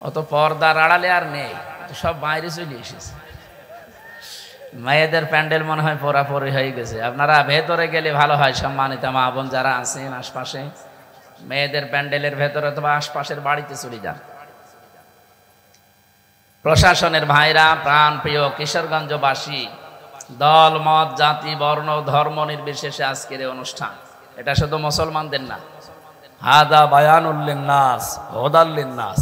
অত পর্দার আড়ালে আর নেই, সব বাইরে চলে এসেছে। মেয়েদের প্যান্ডেল মনে হয় পোড়াপড়ি হয়ে গেছে। আপনারা ভেতরে গেলে ভালো হয়, সম্মানিত মা বোন যারা আছেন আশপাশে, মেয়েদের প্যান্ডেলের ভেতরে অথবা আশপাশের বাড়িতে চলে যান। প্রশাসনের ভাইরা, প্রাণ প্রিয় কিশোরগঞ্জবাসী, দল মত জাতি বর্ণ ধর্ম নির্বিশেষে আজকের এই অনুষ্ঠান, এটা শুধু মুসলমানদের না, হাদা বায়ানুল লিন্নাস হুদাল লিন্নাস।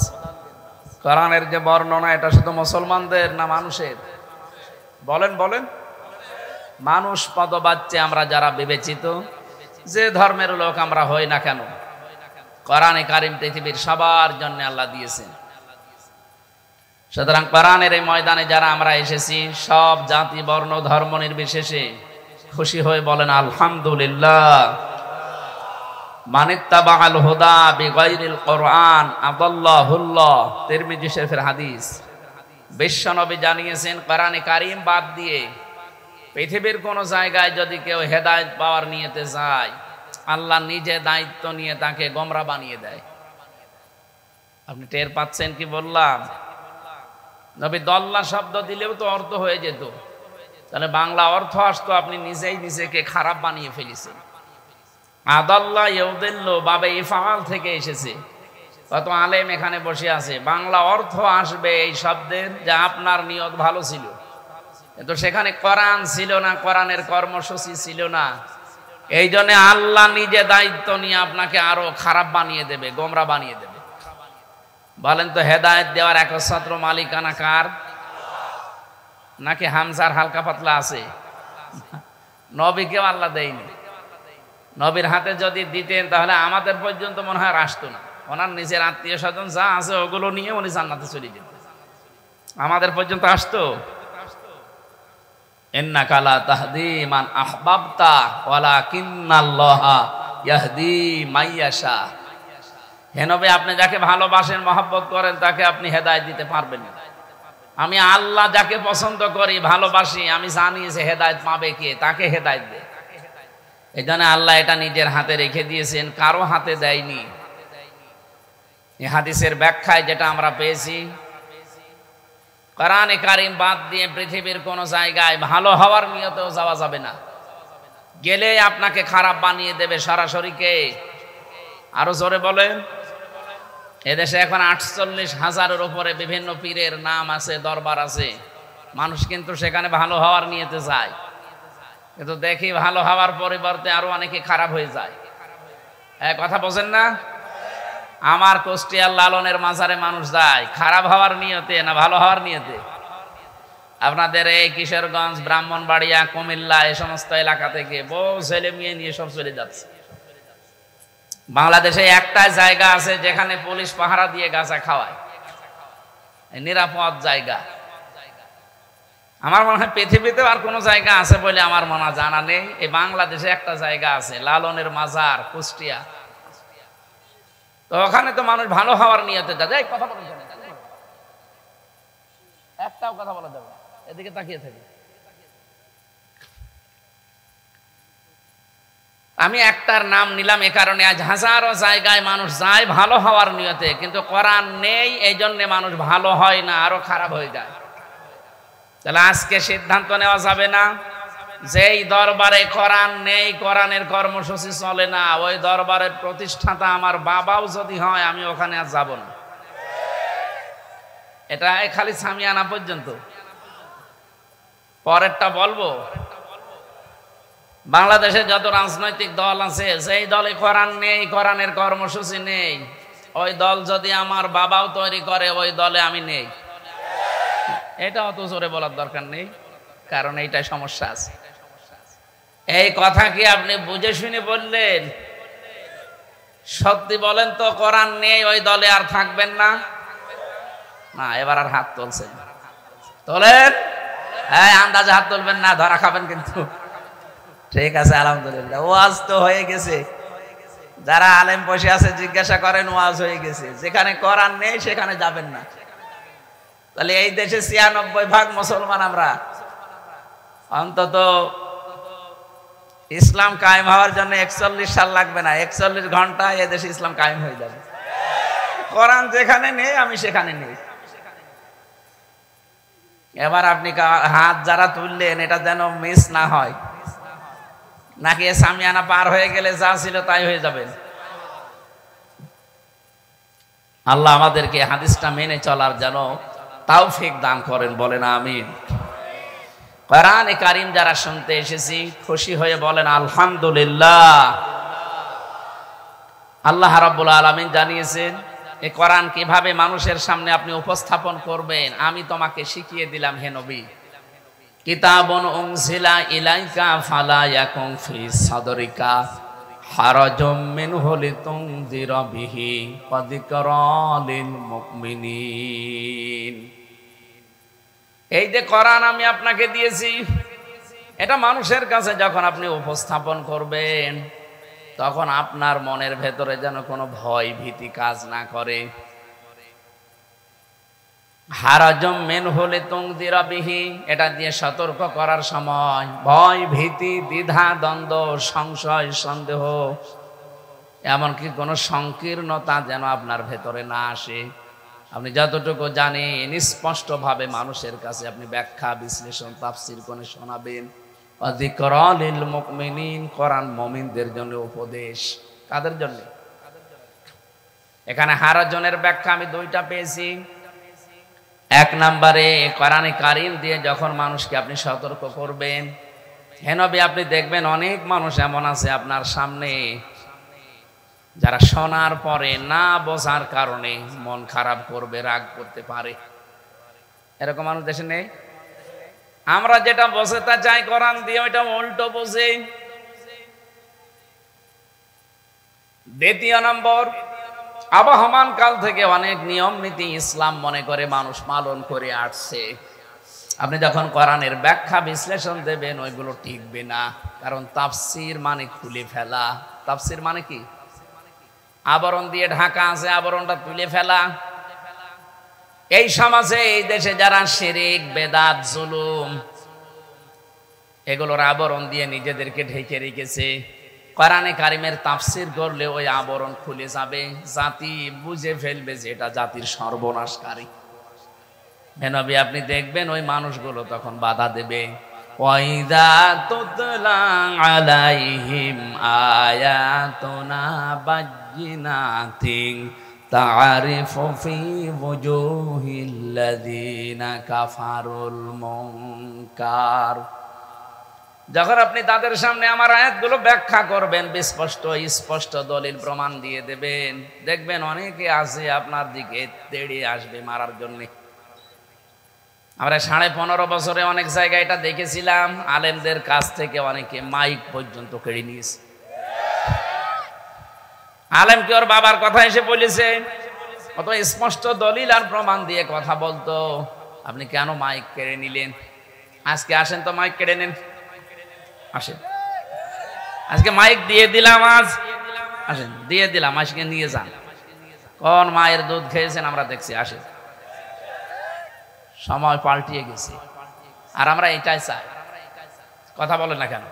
কোরআনের যে বর্ণনা এটা শুধু মুসলমানদের না মানুষের? বলেন বলেন। মানুষ পদবাচ্যে আমরা যারা বিবেচিত, যে ধর্মের লোক আমরা হই না কেন, কোরআনে কারিম পৃথিবীর সবার জন্য আল্লাহ দিয়েছেন। সুতরাং কোরআনের এই ময়দানে যারা আমরা এসেছি, সব জাতি বর্ণ ধর্ম নির্বিশেষে খুশি হয়ে বলেন আলহামদুলিল্লাহ। মানিত্তাবাআল হুদা বিগাইরিল কোরআন আদাল্লাহুল্লাহ, তিরমিজি শরীফের হাদিস। বিশ্বনবী জানিয়েছেন, কোরআনে কারিম বাদ দিয়ে পৃথিবীর কোন জায়গায় যদি কেউ হেদায়েত পাওয়ার নিয়তে যায়, আল্লাহ নিজে দায়িত্ব নিয়ে তাকে গোমরা বানিয়ে দেয়। আপনি টের পাচ্ছেন কি বললাম? নবী দল্লা শব্দ দিলেও তো অর্থ হয়ে যেত, তাহলে বাংলা অর্থ আসতো আপনি নিজেই নিজেকে খারাপ বানিয়ে ফেলেছেন। আদাল্লাহ ইউদিল্লু বাবে ইফআল থেকে এসেছে। কত আলেম এখানে বসে আছে, বাংলা অর্থ আসবে এই শব্দের যে আপনার নিয়ত ভালো ছিল, কিন্তু সেখানে কোরআন ছিল না, কোরআনের কর্মসূচি ছিল না। এই জন্য আল্লাহ নিজে দায়িত্ব নিয়ে আপনাকে আরো খারাপ বানিয়ে দেবে, গোমরা বানিয়ে দেবে। বলেন তো, হেদায়েত দেওয়ার একচ্ছত্র মালিকানা কার? নাকি হামজার হালকা পাতলা আছে? নবীকেও আল্লাহ দেয়নি। নবীর হাতে যদি দিতেন তাহলে আমাদের পর্যন্ত মনে হয় আসতো না। ওনার নিজের আত্মীয় স্বজন যা আছে ওগুলো নিয়ে উনি জান্নাতে চলে যেতেন, আমাদের পর্যন্ত আসতো? ইন্নাকা লা তাহদি মান আহবাবতা ওয়ালাকিন্নাল্লাহা ইয়াহদি মাইয়াশা। হে নবী, আপনি যাকে ভালোবাসেন, মহব্বত করেন, তাকে আপনি হেদায়েত দিতে পারবেন না। আমি আল্লাহ যাকে পছন্দ করি, ভালোবাসি, আমি জানি যে হেদায়েত পাবে কে, তাকে হেদায়েত দেয়। এই জন্য আল্লাহ এটা নিজের হাতে রেখে দিয়েছেন, কারো হাতে দেয়নি। এই হাদিসের ব্যাখ্যায় যেটা আমরা পেয়েছি, কোরআনে কারিম বাদ দিয়ে পৃথিবীর কোন জায়গায় ভালো হওয়ার নিয়তেও যাওয়া যাবে না। গেলে আপনাকে খারাপ বানিয়ে দেবে সরাসরি। কে? আরো জোরে বলেন। এদেশে এখন 48,000-এর উপরে বিভিন্ন পীরের নাম আছে, দরবার আছে। মানুষ কিন্তু সেখানে ভালো হওয়ার নিয়তে যায়, কিন্তু দেখি ভালো হওয়ার পরিবর্তে আরো অনেকে খারাপ হয়ে যায়। কথা বোঝেন না? আমার কুষ্টিয়ার লালনের মাজারে মানুষ যায় খারাপ হওয়ার নিয়তে না ভালো হওয়ার নিয়তে? আপনাদের এই কিশোরগঞ্জ, ব্রাহ্মণবাড়িয়া, কুমিল্লা এই সমস্ত এলাকা থেকে বউ ছেলে মেয়ে নিয়ে সব চলে যাচ্ছে। বাংলাদেশে একটা জায়গা আছে যেখানে পুলিশ পাহারা দিয়ে গাঁজা খাওয়ায়, নিরাপদ জায়গা। আমার মনে হয় পৃথিবীতেও আর কোনো জায়গা আছে বলে আমার মনে জানা নেই। এই বাংলাদেশে একটা জায়গা আছে, লালনের মাজার, কুষ্টিয়া। তো ওখানে তো মানুষ ভালো হওয়ার নিয়তে যায়। কথা বলেন, একটাও কথা বলা যাবে, এদিকে তাকিয়ে থাকি। আমি একটার নাম নিলাম এ কারণে, আজ হাজারো জায়গায় মানুষ যায় ভালো হওয়ার নিয়তে, কিন্তু কোরআন নেই, এই জন্য মানুষ ভালো হয় না, আরো খারাপ হয়ে যায়। তাহলে আজকে সিদ্ধান্ত নেওয়া যাবে না যেই দরবারে কোরআন নেই, কোরআনের কর্মসূচি চলে না, ওই দরবারের প্রতিষ্ঠাতা আমার বাবাও যদি হয়, আমি ওখানে আর যাব না। এটা খালি সামিয়ানা পর্যন্ত, পরেরটা বলবো। বাংলাদেশে যত রাজনৈতিক দল আছে, সেই দলে কোরআন নেই, কোরআনের কর্মসূচি নেই, ওই দল যদি আমার বাবাও তৈরি করে, ওই দলে আমি নেই। এটা অত জোরে বলার দরকার নেই, কারণ এইটাই সমস্যা আছে। এই কথা কি আপনি বুঝে শুনে বললেন? সত্যি বলেন তো, কোরআন নেই, ওই দলে আর থাকবেন না? না, এবার আর হাত তুলছেন, তোলেন। হ্যাঁ, আন্দাজে হাত তুলবেন না, ধরা খাবেন কিন্তু। ঠিক আছে, আলহামদুলিল্লাহ, ওয়াজ তো হয়ে গেছে। যারা আলেম বসে আছে জিজ্ঞাসা করেন, ওয়াজ হয়ে গেছে। যেখানে কোরআন নেই সেখানে যাবেন না। তাহলে এই দেশে ৯৬% মুসলমান আমরা, অন্তত ইসলাম কায়েম হওয়ার জন্য ৪১ সাল লাগবে না, ৪১ ঘন্টায় এদেশে ইসলাম কায়েম হয়ে যাবে। কোরআন যেখানে নেই আমি সেখানে নেই। এবার আপনি হাত যারা তুললেন এটা যেন মিস না হয়, নাকি সামিয়ানা পার হয়ে গেলে যা ছিল তাই হয়ে যাবেন। আল্লাহ আমাদেরকে হাদিসটা মেনে চলার যেন তৌফিক দান করেন, বলেন আমিন। কোরআনে কারীম যারা শুনতে এসেছি খুশি হয়ে বলেন আলহামদুলিল্লাহ। আল্লাহ রাব্বুল আলামিন জানিয়েছেন এই কোরআন কিভাবে মানুষের সামনে আপনি উপস্থাপন করবেন আমি তোমাকে শিখিয়ে দিলাম হে নবী। কিতাবুন উনজিলা ইলাইকা ফালা ইয়াকুন ফি সাদরিকা হারাজুম মিনহু লিতুনযিরা বিহি ওয়া যিকরা লিল মুমিনিন। এই যে কোরআন আমি আপনাকে দিয়েছি এটা মানুষের কাছে যখন আপনি উপস্থাপন করবেন তখন আপনার মনের ভেতরে যেন কোনো ভয় ভীতি কাজ না করে। হারাজুম মিনহু লিতুনযিরা বিহি, এটা দিয়ে সতর্ক করার সময় ভয় ভীতি দ্বিধা দ্বন্দ্ব সংশয় সন্দেহ এমনকি কোনো সংকীর্ণতা যেন আপনার ভেতরে না আসে। আপনি যতটুকু জানেন স্পষ্টভাবে মানুষের কাছে আপনি ব্যাখ্যা বিশ্লেষণ তাফসীর করে শোনাবেন। ওয়া যিকরা লিল মুমিনিন, কোরআন মুমিনদের জন্য উপদেশ। কাদের জন্য? এখানে হারাজনের ব্যাখ্যা আমি দুইটা পেয়েছি। এক নম্বরে কোরআনে কারীম দিয়ে যখন মানুষকে আপনি সতর্ক করবেন, হে নবী আপনি দেখবেন অনেক মানুষ এমন আছে আপনার সামনে যারা শোনার পরে না বোঝার কারণে মন খারাপ করবে, রাগ করতে পারে। এরকম মানুষ দেশে নেই? আমরা যেটা বোঝাতে চাই কোরআন দিয়ে ওইটা উল্টো বোঝে। দ্বিতীয় নম্বর, আবহমান কাল থেকে অনেক নিয়ম নীতি ইসলাম মনে করে মানুষ পালন করে আসছে। আপনি যখন কোরআনের ব্যাখ্যা বিশ্লেষণ দেবেন ওইগুলো টিকবে না, কারণ তাফসীর মানে খুলে ফেলা। তাফসীর মানে কি? আবরণ দিয়ে ঢাকা আছে, আবরণটা তুলে ফেলা। এই সমাজে এই দেশে যারা শিরক বেদাত জুলুম এগুলোর আবরণ দিয়ে নিজেদেরকে ঢেকে রেখেছে, কোরআনে কারীমের তাফসীর করলে ওই আবরণ খুলে যাবে, জাতি বুঝে ফেলবে যে এটা জাতির সর্বনাশকারী। হে নবী আপনি দেখবেন ওই মানুষগুলো তখন বাধা দেবে। ওয়াইদা তুতলা আলাইহিম আয়াতুনা বায়্যিনাতিন তা'রিফু ফি ওয়ুজুহিল্লাযিনা কাফারুল মুনকার। যখন আপনি তাদের সামনে আমার আয়াতগুলো ব্যাখ্যা করবেন, স্পষ্ট দলিল প্রমাণ দিয়ে দেবেন, দেখবেন অনেকে আছে আপনার দিকে তেড়ে আসবে মারার জন্য। আমরা 15.5 বছরে অনেক জায়গায় এটা দেখেছিলাম, আলেমদের কাছ থেকে অনেকে মাইক পর্যন্ত কেড়ে নিয়েছে। আলেম কি ওর বাবার কথা এসে বলেছে, অত স্পষ্ট দলিল আর প্রমাণ দিয়ে কথা বলতো, আপনি কেন মাইক কেড়ে নিলেন? আজকে আসেন তো মাইক কেড়ে নেন, আসেন আজকে মাইক দিয়ে দিলাম, আজ আসেন দিয়ে দিলাম, আজকে নিয়ে যান। কোন মায়ের দুধ খেয়েছেন আমরা দেখছি, আসেন। সময় পাল্টিয়ে গেছে আর আমরা এটাই চাই। কথা বলেন না কেন?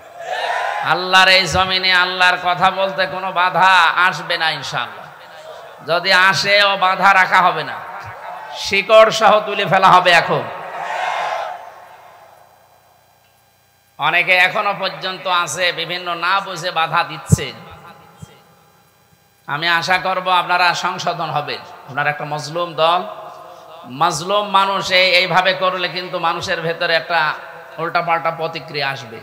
আল্লাহর এই জমিনে আল্লাহর কথা বলতে কোনো বাধা আসবে না ইনশাআল্লাহ। যদি আসে ও বাধা রাখা হবে না, শিকড় সহ তুলে ফেলা হবে। এখন অনেকে এখনো পর্যন্ত আছে বিভিন্ন না বুঝে বাধা দিচ্ছে। আমি আশা করব আপনারা সংশোধন হবে। আপনারা একটা মজলুম দল, মাজলুম মানুষ এইভাবে করলে কিন্তু মানুষের ভেতরে একটা উল্টাপাল্টা প্রতিক্রিয়া আসবে।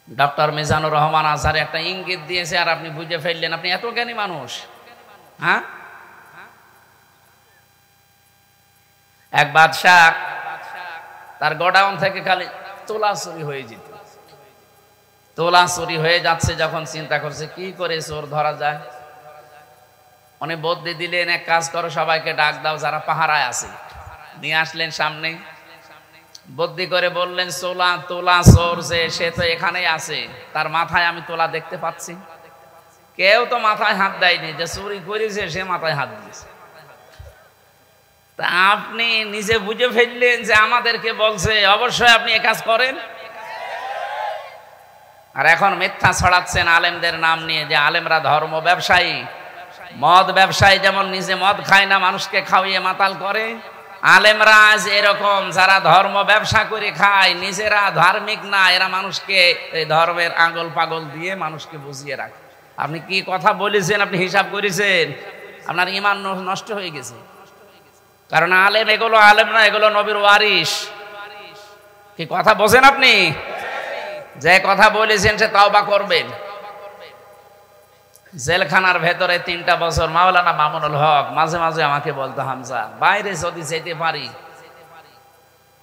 ডক্টর মিজানুর রহমান আজহারি একটা ইঙ্গিত দিয়েছে আর আপনি বুঝে ফেললেন, আপনি এত জ্ঞানী মানুষ। হ্যাঁ, এক বাদশাহ তার গোডাউন থেকে খালি তোলা চুরি হয়ে যেত। তোলা চুরি হয়ে যাচ্ছে যখন চিন্তা করছে কি করে চোর ধরা যায়, উনি বুদ্ধি দিলেন, এক কাজ করো সবাইকে ডাক দাও যারা পাহারায় আছে, নিয়ে আসলেন সামনে। বুদ্ধি করে বললেন তোলা চোর যে সে তো এখানেই আছে, তার মাথায় আমি তোলা দেখতে পাচ্ছি। কেউ তো মাথায় হাত দেয়নি, যে চুরি করেছে সে মাথায় হাত দিয়েছে। তা আপনি নিজে বুঝে ফেললেন যে আমাদেরকে বলছে, অবশ্যই আপনি এ কাজ করেন। আর এখন মিথ্যা ছড়াচ্ছেন আলেমদের নাম নিয়ে যে আলেমরা ধর্ম ব্যবসায়ী। মদ ব্যবসায়ী যেমন নিজে মদ খায় না, মানুষকে খাওয়িয়ে মাতাল করে, আলেমরা আজ এরকম যারা ধর্ম ব্যবসা করে খায়, নিজেরা ধার্মিক না, এরা মানুষকে এই ধর্মের আঙ্গল পাগল দিয়ে মানুষকে বুঝিয়ে রাখে। আপনি কি কথা বলেছেন, আপনি হিসাব করেছেন? আপনার ঈমান নষ্ট হয়ে গেছে। কারণ আলেম এগুলো আলেম না, এগুলো নবীর ওয়ারিস। কি কথা বোঝেন আপনি? যে কথা বলেছেন সে তওবা করবেন। জেলখানার ভেতরে 3টা বছর মাওলানা মামুনুল হক মাঝে মাঝে আমাকে বলতো, হামজা বাইরে যদি যেতে পারি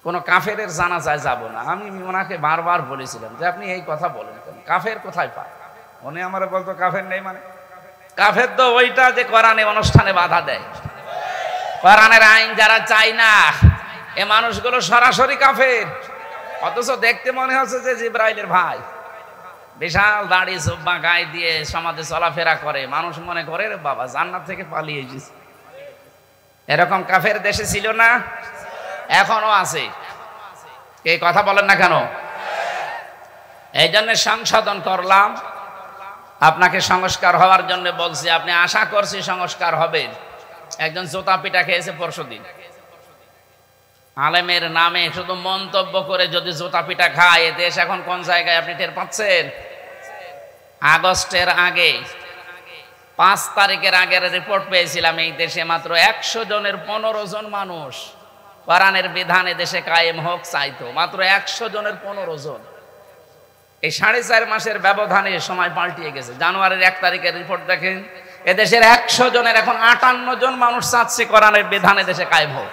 কোন কাফেরের জানাজায় যাব না। আমি ওনাকে বারবার বলেছিলাম যে আপনি এই কথা বলেন কেন, কাফের কোথায় পায়? উনি আমারে বলতো কাফের নেই মানে? কাফের তো ওইটা যে কোরআনে অনুষ্ঠানে বাধা দেয়। কোরআনের আইন যারা চায় না, এ মানুষগুলো সরাসরি কাফের, অথচ দেখতে মনে হচ্ছে যে জিব্রাইলের ভাই। বিশাল দাড়ি জুব্বা গায়ে দিয়ে সমাজে চলাফেরা করে, মানুষ মনে করে রে বাবা জান্নাত থেকে পালিয়ে এসেছে। এরকম কাফের দেশে ছিল না? এখনো আছে। এই কথা বলেন না কেন? এই জন্য সংশোধন করলাম, আপনাকে সংস্কার হওয়ার জন্য বলছি। আপনি আশা করছি সংস্কার হবেন। একজন জুতা পিটা খেয়েছে পরশুদিন, আলেমের নামে শুধু মন্তব্য করে যদি জুতা পিটা খায়, দেশ এখন কোন জায়গায় আপনি টের পাচ্ছেন? আগস্টের আগে 5 তারিখের আগের রিপোর্ট পেয়েছিলাম, এই দেশে মাত্র 100 জনের 15 জন মানুষ কোরআনের বিধানে দেশে কায়েম হোক চাইতো। মাত্র 100 জনের 15 জন। এই 4.5 মাসের ব্যবধানে সময় পাল্টিয়ে গেছে। জানুয়ারির 1 তারিখের রিপোর্ট দেখেন, এদেশের 100 জনের এখন 58 জন মানুষ চাচ্ছে কোরআনের বিধানে দেশে কায়েম হোক।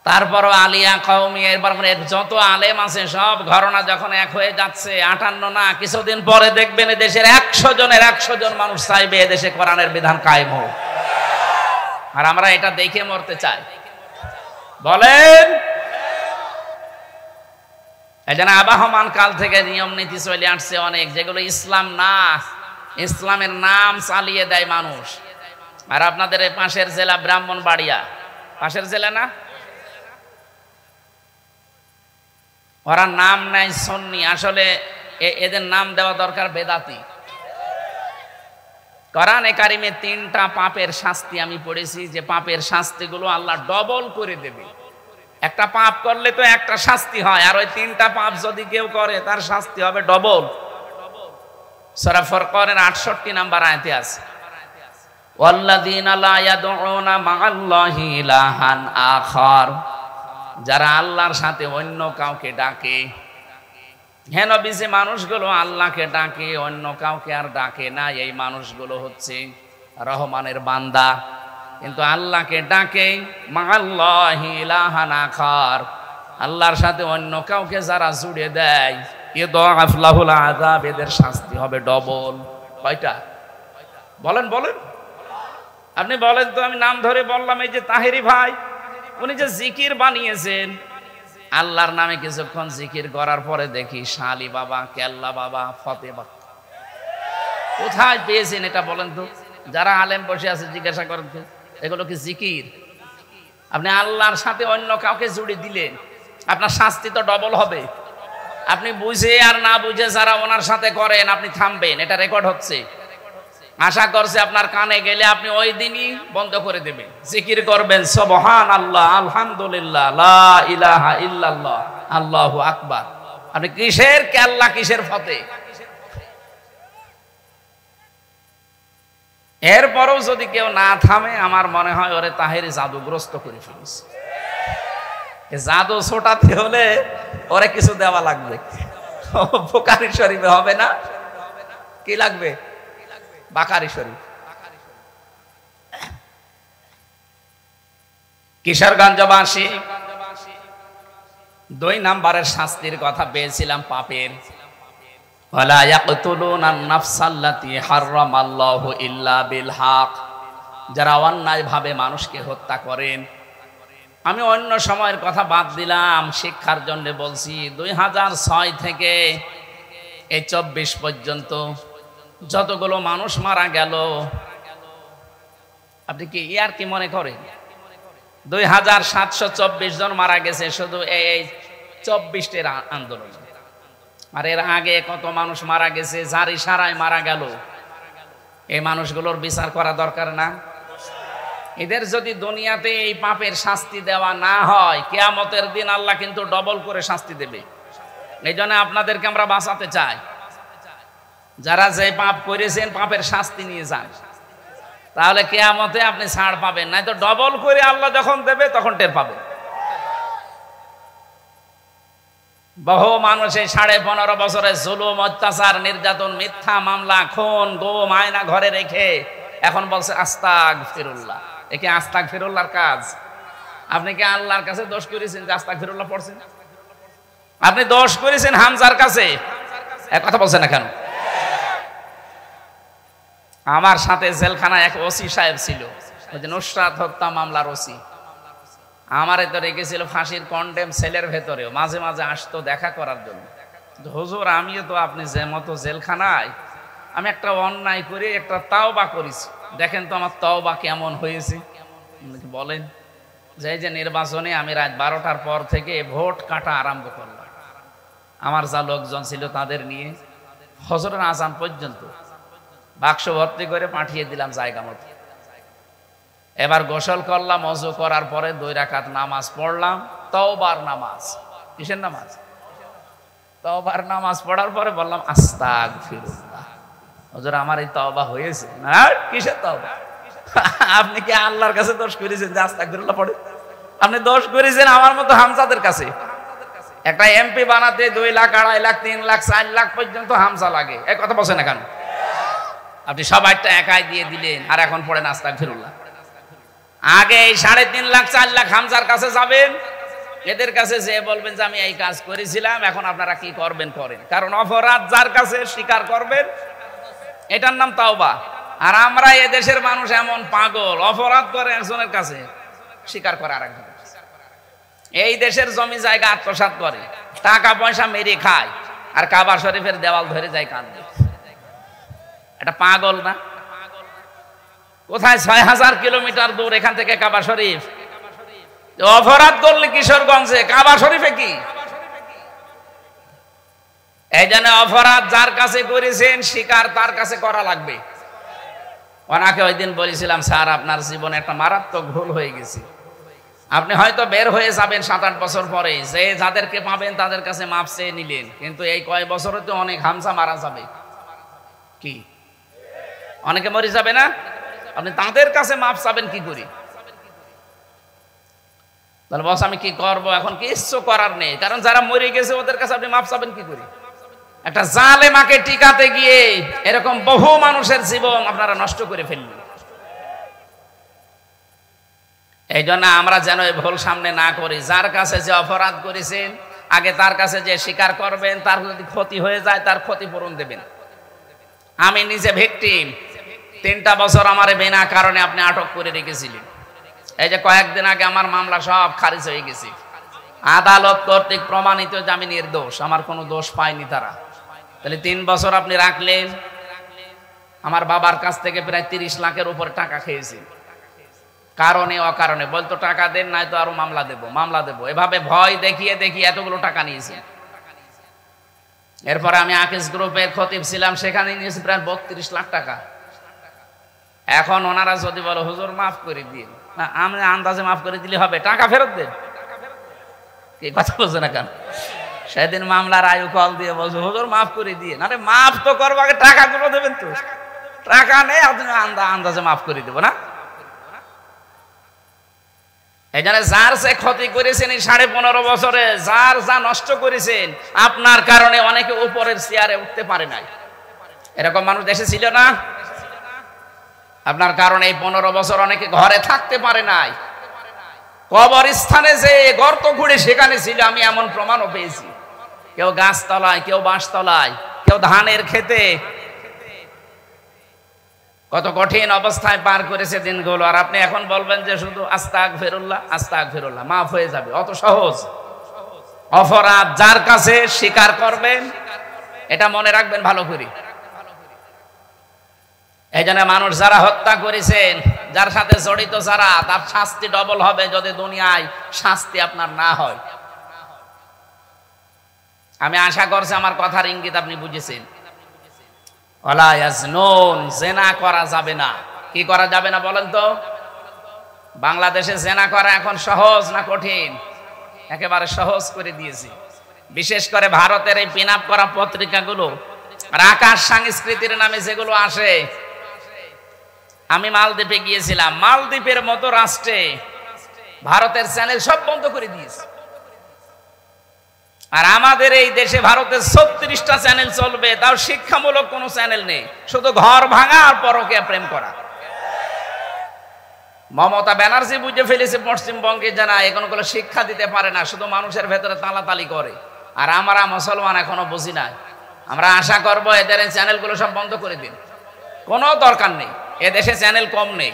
তারপরও আলিয়া কওমি এরপর যত আলেম আছে সব ঘরনা যখন এক হয়ে যাচ্ছে, 58 না, কিছুদিন পরে দেখবেন দেশের 100 জনের 100 জন মানুষ চাইবে এদেশে কোরআনের বিধান কায়েম হোক। আর আমরা এটা দেখে মরতে চাই? বলেন। এই জন্য আবাহমান কাল থেকে নিয়ম নীতি চলে আসছে অনেক, যেগুলো ইসলাম না, ইসলামের নাম চালিয়ে দেয় মানুষ। আর আপনাদের এই পাশের জেলা ব্রাহ্মণবাড়িয়া, পাশের জেলা না, ওরা নাম নেয় সুন্নি, আসলে এদের নাম দেওয়া দরকার বেদাতি। কোরআনে কারিমে 3টা পাপের শাস্তি আমি পড়েছি, যে পাপের শাস্তিগুলো আল্লাহ ডবল করে দেবে। একটা পাপ করলে তো একটা শাস্তি হয়, আর ওই 3টা পাপ যদি কেউ করে তার শাস্তি হবে ডবল। সূরা ফুরকানের 68 নম্বর আয়াতে আছে, ওয়াল্লাযীনা লা ইয়াদউনা মা'আল্লাহি ইলাহান আখার, যারা আল্লাহর সাথে অন্য কাউকে ডাকে। হ্যাঁ নবী, যে মানুষগুলো আল্লাহকে ডাকে অন্য কাউকে আর ডাকে না, এই মানুষগুলো হচ্ছে রহমানের বান্দা। কিন্তু আল্লাহকে ডাকে মা'আল্লাহি ইলাহান আখার, আল্লাহর সাথে অন্য কাউকে যারা জুড়ে দেয়, ইউদাআফ লাহুল আযাব, এদের শাস্তি হবে ডবল। কয়টা? বলেন বলেন, আপনি বলেন তো। আমি নাম ধরে বললাম, এই যে তাহেরি ভাই, উনি যে জিকির বানিয়েছেন, আল্লাহর নামে কিছুক্ষণ জিকির করার পরে দেখি শালি বাবা, কেল্লা বাবা, ফতেবা। কোথায় পেয়েছেন এটা বলেন তো? যারা আলেম বসে আছে জিজ্ঞাসা করেন তো, এগুলো কি জিকির? আপনি আল্লাহর সাথে অন্য কাউকে জুড়ে দিলেন, আপনার শাস্তি তো ডবল হবে। আপনি বুঝে আর না বুঝে যারা ওনার সাথে করেন, আপনি থামবেন, এটা রেকর্ড হচ্ছে। আশা করছে আপনার কানে গেলে আপনি ওই দিনই বন্ধ করে দেবেন, জিকির করবেন সুবহানাল্লাহ, আলহামদুলিল্লাহ, লা ইলাহা ইল্লাল্লাহ, আল্লাহু আকবার। আপনি কিসের কেল্লা, কিসের ফতে? এরপরও যদি কেউ না থামে, আমার মনে হয় ওরে তাহেরি জাদুগ্রস্ত করে ফেলেছে। জাদু ছোটাতে হলে ওরে কিছু দেওয়া লাগবে। বুখারী শরীফে হবে না, কি লাগবে? বাকারি শরীফ। কিশোরগঞ্জবাসী 2 নম্বরের শাস্তির কথা পেয়েছিলাম পাপের। ওয়ালা ইয়াকতুলুনান নাফসাল্লাতী হারামাল্লাহু ইল্লা বিল হক, যারা অন্যায় ভাবে মানুষকে হত্যা করেন। আমি অন্য সময়ের কথা বাদ দিলাম, শিক্ষার জন্য বলছি। 2006 থেকে এই 24 পর্যন্ত যতগুলো মানুষ মারা গেল, আপনি কি ইয়ার কি মনে করেন? 2724 জন মারা গেছে শুধু এই 24টের আন্দোলন। আর এর আগে কত মানুষ মারা গেছে, জারি সারায় মারা গেল। এই মানুষগুলোর বিচার করা দরকার না? এদের যদি দুনিয়াতে এই পাপের শাস্তি দেওয়া না হয়, কিয়ামতের দিন আল্লাহ কিন্তু ডবল করে শাস্তি দেবে। এই জন্য আপনাদেরকে আমরা বাঁচাতে চাই, যারা যে পাপ করেছেন পাপের শাস্তি নিয়ে যান, তাহলে কিয়ামতে আপনি ছাড় পাবেন, নাই তো ডবল করে আল্লাহ যখন দেবে তখন টের পাবেন। বহু মানুষের 15.5 বছরের জুলুম, অত্যাচার, নির্যাতন, মিথ্যা মামলা, খুন, গুম, আয়না ঘরে রেখে এখন বলছে আস্তাগফিরুল্লাহ। একে আস্তাগফিরুল্লাহর কাজ? আপনি কি আল্লাহর কাছে দোষ করেছেন যে আস্তাগফিরুল্লাহ পড়ছেন? আপনি দোষ করেছেন হামজার কাছে। এক কথা বলছেন না কেন? আমার সাথে জেলখানায় এক ওসি সাহেব ছিল, ওই যে নুসরাত হত্যা মামলার ওসি। আমারে তো রেখেছিল ফাঁসির কন্ডেম সেলের ভেতরেও, মাঝে মাঝে আসতো দেখা করার জন্য। হুজুর, আমিও তো আপনি যে মতো জেলখানায়, আমি একটা অন্যায় করে একটা তাওবা করেছি, দেখেন তো আমার তাওবা কেমন হয়েছে। বলেন যে এই যে নির্বাচনে আমি রাত 12টার পর থেকে ভোট কাটা আরম্ভ করলাম, আমার যা লোকজন ছিল তাদের নিয়ে ফজরের আজান পর্যন্ত বাক্স ভর্তি করে পাঠিয়ে দিলাম জায়গা মতো। এবার গোসল করলাম, ওযু করার পরে 2 রাকাত নামাজ পড়লাম, তওবার নামাজ। কিসের নামাজ? তওবার নামাজ পড়ার পরে বললাম আস্তাগফিরুল্লাহ। হুজুর, আমার এই তওবা হয়েছে। না, কিসের তওবা? আপনি কি আল্লাহর কাছে দোষ করেছেন যে আস্তাগফিরুল্লাহ পড়ে? আপনি দোষ করেছেন আমার মতো হামজাদের কাছে। একটা এমপি বানাতে 2 লাখ, 2.5 লাখ, 3 লাখ, 4 লাখ পর্যন্ত হামজা লাগে। এক কথা বলছেন না কেন? আপনি সবাইটা একাই দিয়ে দিলেন, আর এখন পড়েন আস্তাগফিরুল্লাহ। আগে এই 3.5 লাখ, 4 লাখ হামজার কাছে যাবেন, এদের কাছে যে বলবেন যে আমি এই কাজ করেছিলাম, এখন আপনারা কি করবেন করেন। কারণ অপরাধ যার কাছে স্বীকার করবেন, এটার নাম তাওবা। আর আমরা এদেশের মানুষ এমন পাগল, অপরাধ করে একজনের কাছে, স্বীকার করে আরেকজনের কাছে। এই দেশের জমি জায়গা আত্মসাৎ করে, টাকা পয়সা মেরে খায়, আর কাবা শরীফের দেওয়াল ধরে যায় কান্দে। এটা পাগল না? কোথায় 6000 কিলোমিটার দূর এখান থেকে কাবা শরীফ। অপরাধ করলে কিশোরগঞ্জে, কাবা শরীফে কি? এই জন্য অপরাধ যার কাছে করেছেন স্বীকার তার কাছে করা লাগবে। ওনাকে ওই দিন বলেছিলাম, স্যার আপনার জীবনে একটা মারাত্মক ভুল হয়ে গেছে, আপনি হয়তো বের হয়ে যাবেন 7-8 বছর পরে, যে যাদেরকে পাবেন তাদের কাছে মাপ চেয়ে নিলেন, কিন্তু এই কয় বছরে তো অনেক হামজা মারা যাবে। কি অনেকে মরে যাবে না? আপনি তাদের কাছে মাপ চাবেন কি করি? তাহলে বস আমি কি করব? এখন কিছু করার নেই, কারণ যারা মরে গেছে ওদের কাছে আপনি মাপ চাবেন কি করি? একটা জালেমাকে টিকাতে গিয়ে এরকম বহু মানুষের জীবন আপনারা নষ্ট করে ফেললেন। এই জন্য আমরা যেন এই ভুল সামনে না করি। যার কাছে যে অপরাধ করেছেন, আগে তার কাছে যে স্বীকার করবেন, তার যদি ক্ষতি হয়ে যায় তার ক্ষতিপূরণ দেবেন। আমি নিজে ভিকটিম, 3টা বছর আমারে বিনা কারণে আপনি আটক করে রেখেছিলেন। এই যে কয়েকদিন আগে আমার মামলা সব খারিজ হয়ে গেছে, আদালত কর্তৃক প্রমাণিত যে আমি নির্দোষ, আমার কোনো দোষ পায়নি তারা। তাহলে 3 বছর আপনি রাখলেন। আমার বাবার কাছ থেকে প্রায় 30 লাখের উপরে টাকা খেয়েছি, কারণে অকারণে। বলতো টাকা দেন, নাই তো আরো মামলা দেব, মামলা দেব, এভাবে ভয় দেখিয়ে দেখিয়ে এতগুলো টাকা নিয়েছি। এরপরে আমি আকিস গ্রুপের খতিব ছিলাম, সেখানে নিয়েছি প্রায় 32 লাখ টাকা। এখন ওনারা যদি বলো হুজুর মাফ করে দিন, না আমি আন্দাজে মাফ করে দিলে হবে, টাকা ফেরত দেন। কি কথা বলছে না কেন? সেদিন মামলার আয়ু কল দিয়ে বলছো হুজুর মাফ করে দিয়ে। আরে মাফ তো করবো, আগে টাকাগুলো দেবেন তো। টাকা নেই, আপনি আন্দাজে মাফ করে দেবো না? এই জন্য যার সে ক্ষতি করেছেন এই 15.5 বছরে, যার যা নষ্ট করেছেন, আপনার কারণে অনেকে উপরের চেয়ারে উঠতে পারে নাই। এরকম মানুষ দেশে ছিল না? আপনার কারণে এই 15 বছর অনেকে ঘরে থাকতে পারে নাই, কবরস্থানে যে গর্ত খুঁড়ে সেখানে ছিল। আমি এমন প্রমাণও পেয়েছি, কেউ গাছতলায়, কেউ বাঁশতলায়, কেউ ধানের খেতে, কত কঠিন অবস্থায় পার করেছে দিনগুলো। আর আপনি এখন বলবেন যে শুধু আস্তাগফিরুল্লাহ, আস্তাগফিরুল্লাহ, মাফ হয়ে যাবে। অত সহজ? অপরাধ যার কাছে স্বীকার করবেন, এটা মনে রাখবেন ভালো করে। এই জন্য মানুষ যারা হত্যা করেছেন, যার সাথে জড়িত যারা, তার শাস্তি ডবল হবে যদি দুনিয়ায় শাস্তি আপনার না হয়। আমি আশা করছি আমার কথার ইঙ্গিত আপনি বুঝেছেন। ওয়ালা ইয়াজনুন, জিনা করা যাবে না। কি করা যাবে না বলেন তো? বাংলাদেশে জিনা করা এখন সহজ না কঠিন? একেবারে সহজ করে দিয়েছি। বিশেষ করে ভারতের এই পিন আপ করা পত্রিকাগুলো আর আকাশ সংস্কৃতির নামে যেগুলো আসে। আমি মালদ্বীপে গিয়েছিলাম, মালদ্বীপের মতো রাষ্ট্রে ভারতের চ্যানেল সব বন্ধ করে দিয়েছে। আর আমাদের এই দেশে ভারতের 36টা চ্যানেল চলবে, তাও শিক্ষামূলক কোনো চ্যানেল নেই, শুধু ঘর ভাঙা আর পরকীয়া প্রেম করা। মমতা ব্যানার্জি বুঝে ফেলেছে পশ্চিমবঙ্গে জানা এগুলো শিক্ষা দিতে পারে না, শুধু মানুষের ভেতরে তালাতালি করে। আর আমরা মুসলমান এখনো বুঝি না। আমরা আশা করব এদের এই চ্যানেলগুলো সব বন্ধ করে দিন, কোনো দরকার নেই, এদেশে চ্যানেল কম নেই।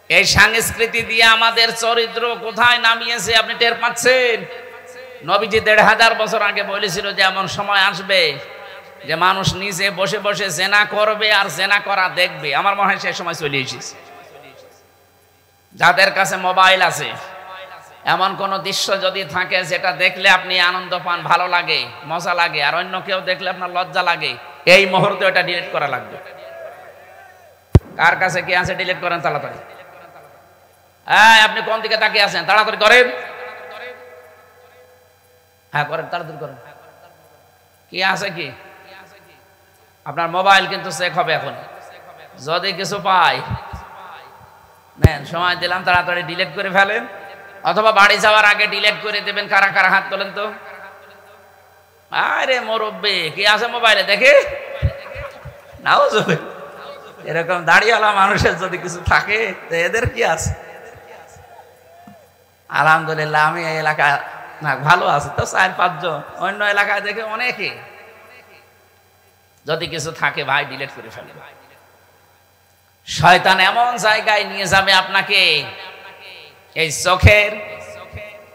এই সংস্কৃতি দিয়ে আমাদের চরিত্র কোথায় নামিয়েছে আপনি টের পাচ্ছেন? নবীজি 1500 বছর আগে বলেছিল যে এমন সময় আসবে যে মানুষ নিজে বসে বসে জেনা করবে আর জেনা করা দেখবে। আমার মনে হয় সেই সময় চলে এসেছে। যাদের কাছে মোবাইল আছে, এমন কোন দৃশ্য যদি থাকে যেটা দেখলে আপনি আনন্দ পান, ভালো লাগে, মজা লাগে, আর অন্য কেউ দেখলে আপনার লজ্জা লাগে, এই মুহূর্তে ওটা ডিলিট করা লাগবে। কার কাছে কি আছে ডিলিট করেন তাড়াতাড়ি। হ্যাঁ, আপনি কোন দিকে তাকিয়ে আছেন? তাড়াতাড়ি করেন। হ্যাঁ করেন, তাড়াতাড়ি করেন। কি আছে কি? আপনার মোবাইল কিন্তু চেক হবে এখন। যদি কিছু পাই নেন, সময় দিলাম, তাড়াতাড়ি ডিলিট করে ফেলেন, অথবা বাড়ি যাওয়ার আগে ডিলিট করে দেবেন। কারা কারা হাত তোলেন তো? আরে মুরব্বি, কি আছে মোবাইলে দেখে নাও যাবে। এরকম দাড়িওয়ালা মানুষের যদি কিছু থাকে তো এদের কি আছে? আলহামদুলিল্লাহ আমি এই এলাকা না ভালো আছে তো 4-5 জন, অন্য এলাকায় দেখে অনেকে। যদি কিছু থাকে ভাই ডিলিট করে ফেলেন। শয়তান এমন জায়গায় নিয়ে যাবে আপনাকে, এই চোখের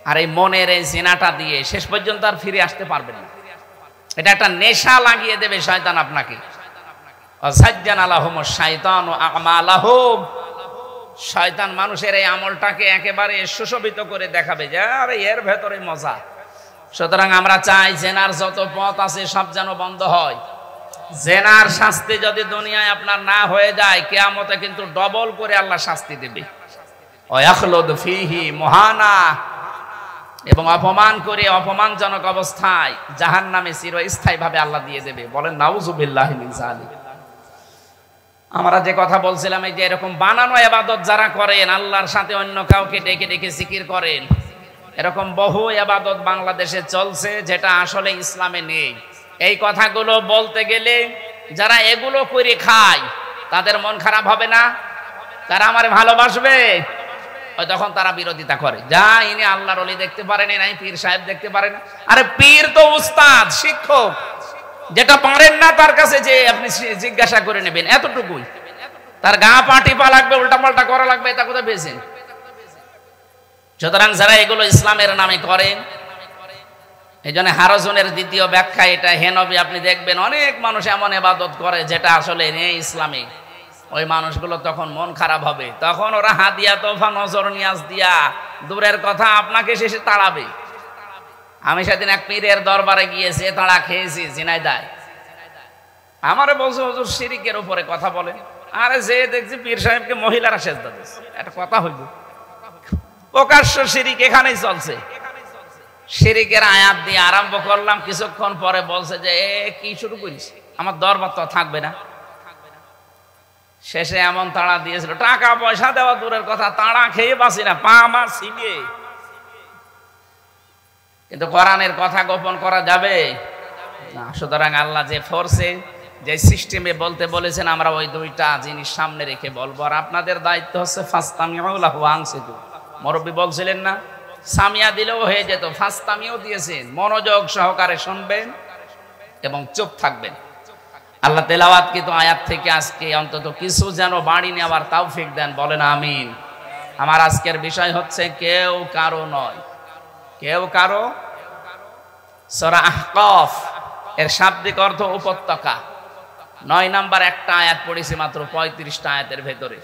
আর এই মনের এই জিনাটা দিয়ে শেষ পর্যন্ত আর ফিরে আসতে পারবেন না। এটা একটা নেশা লাগিয়ে দেবে শয়তান আপনাকে। ওয়াসাজ্জানা লাহুমুশ শাইতানু আমালাহুম, শয়তান মানুষের এই আমলটাকে একেবারে সুশোভিত করে দেখাবে যে আরে এর ভেতরে মজা। সুতরাং আমরা চাই জেনার যত পথ আছে সব যেন বন্ধ হয়। জেনার শাস্তি যদি দুনিয়ায় আপনার না হয়ে যায়, কিয়ামতে কিন্তু ডবল করে আল্লাহ শাস্তি দেবে। ওয়াখলুদ ফীহি মুহানা, এবং অপমান করে অপমানজনক অবস্থায় জাহান্নামে চিরস্থায়ীভাবে আল্লাহ দিয়ে দেবে। বলেন নাউযুবিল্লাহি মিন যালিক। আমরা যে কথা বলছিলাম, এই যে এরকম বানানো ইবাদত যারা করেন, আল্লাহর সাথে অন্য কাউকে ডেকে ডেকে জিকির করেন, এরকম বহু ইবাদত বাংলাদেশে চলছে যেটা আসলে ইসলামে নেই। এই কথাগুলো বলতে গেলে যারা এগুলো করে খায় তাদের মন খারাপ হবে না? তারা আমারে ভালোবাসবে, তখন তারা বিরোধিতা করে, যা ইনি আল্লাহর ওলি দেখতে পারেন নাই, পীর সাহেব দেখতে পারেন। আরে পীর তো উস্তাদ, শিক্ষক, যেটা পারেন না তার কাছে যে আপনি জিজ্ঞাসা করে নেবেন, এতটুকুই। তার গা পাটি পা লাগবে, উল্টা পাল্টা করা লাগবে, এটা কোথায় পেয়েছেন? সুতরাং যারা এগুলো ইসলামের নামে করেন, এই জন্য হারজনের দ্বিতীয় ব্যাখ্যা এটা, হে নবী আপনি দেখবেন অনেক মানুষ এমন ইবাদত করে যেটা আসলে নেই ইসলামে। ওই মানুষগুলো তখন মন খারাপ হবে, তখন ওরা হাদিয়া তোফা নজর নিয়াজ দিয়া দূরের কথা আপনাকে শেষে তাড়াবে। আমি সেদিন এক পীরের দরবারে গিয়েছি, তাড়া খেয়েছি ঝিনাইদহ। আমারে বলছে হুজুর শিরিকের উপরে কথা বলেন। আরে যে দেখছি পীর সাহেবকে মহিলারা সেজদা দিচ্ছে, একটা কথা হইল। প্রকাশ্য শিরিক এখানেই চলছে। শিরিকের আয়াত দিয়ে আরম্ভ করলাম, কিছুক্ষণ পরে বলছে যে কি শুরু করিস, আমার দরবার তো থাকবে না। শেষে এমন তাড়া দিয়েছিল, টাকা পয়সা দেওয়া দূরের কথা, তাড়া খেয়ে বাঁচি না, পা আমার ছিলিয়ে। কিন্তু কোরআনের কথা গোপন করা যাবে না। সুতরাং আল্লাহ যে ফোর্সে, যে সিস্টেমে বলতে বলেছেন, আমরা ওই দুইটা জিনিস সামনে রেখে বলবো। আর আপনাদের দায়িত্ব হচ্ছে ফাস্তামিউ লাহু আনসিতু। মুরব্বি বলছিলেন না, সামিয়া দিলেও হয়ে যেত, ফাস্তামিও দিয়েছেন। মনোযোগ সহকারে শুনবেন এবং চুপ থাকবেন। আল্লাহ তেলাওয়াতকৃত আয়াত থেকে আজকে অন্তত কিছু যেন বাড়ি নেওয়ার তৌফিক দেন, বলেন আমিন। আমার আজকের বিষয় হচ্ছে কেউ কারো নয়, কেউ কারো। সূরা আহকাফ এর শাব্দিক অর্থ উপত্যকা। 9 নাম্বার একটা আয়াত পড়েছি মাত্র 35টা আয়াতের ভেতরে।